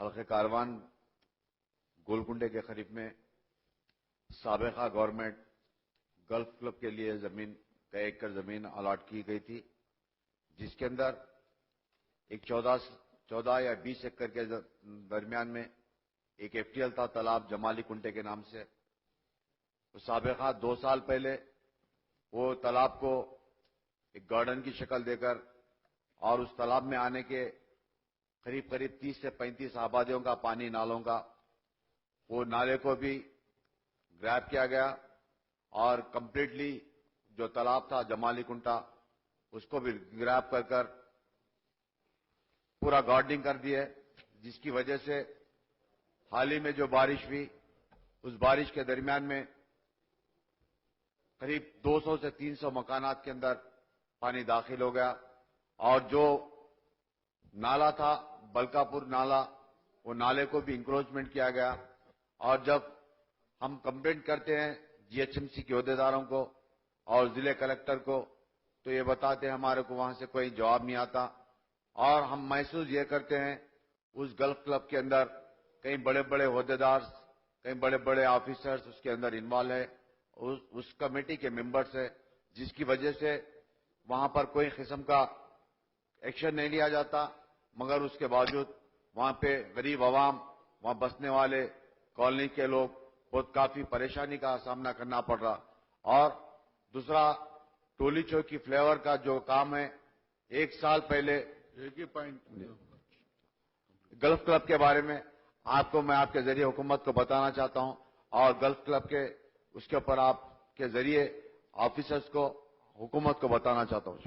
حلقہ کاروان گولکنڈے کے قریب میں سابقہ گورنمنٹ گلف کلب کے لیے زمین 1 ایکڑ زمین الاٹ کی گئی تھی، جس کے اندر ایک 14 یا 20 ایکڑ کے درمیان میں ایک FTL تھا، تالاب جمالی کنٹے کے نام سے۔ سابقہ 2 سال پہلے وہ تالاب کو ایک گارڈن کی شکل دے کر اور اس تالاب میں آنے کے قریب 30 سے 35 آبادیوں کا پانی نالوں کا، وہ نالے کو بھی گریب کیا گیا اور کمپلیٹلی جو تالاب تھا جمالی کنٹا اس کو بھی گریب کر پورا گارڈننگ کر دی ہے، جس کی وجہ سے حال ہی میں جو بارش ہوئی اس بارش کے درمیان میں قریب 200 سے 300 مکانات کے اندر پانی داخل ہو گیا، اور جو نالا تھا بلکاپور نالا، وہ نالے کو بھی انکروچمنٹ کیا گیا۔ اور جب ہم کمپلینٹ کرتے ہیں GHMC کے عہدیداروں کو اور ضلع کلکٹر کو تو یہ بتاتے ہیں ہمارے کو وہاں سے کوئی جواب نہیں آتا، اور ہم محسوس یہ کرتے ہیں اس گلف کلب کے اندر کئی بڑے بڑے عہدیدار، کئی بڑے بڑے آفیسرز اس کے اندر انوالو ہے، اس کمیٹی کے ممبرز ہیں، جس کی وجہ سے وہاں پر کوئی قسم کا ایکشن نہیں لیا جاتا، مگر اس کے باوجود وہاں پہ غریب عوام، وہاں بسنے والے کالونی کے لوگ بہت کافی پریشانی کا سامنا کرنا پڑ رہا۔ اور دوسرا ٹولی چوکی فلیور کا جو کام ہے، 1 سال پہلے ایک ہی پوائنٹ گلف کلب کے بارے میں آپ کو میں آپ کے ذریعے حکومت کو بتانا چاہتا ہوں، اور گلف کلب کے اس کے اوپر آپ کے ذریعے آفیسرز کو حکومت کو بتانا چاہتا ہوں۔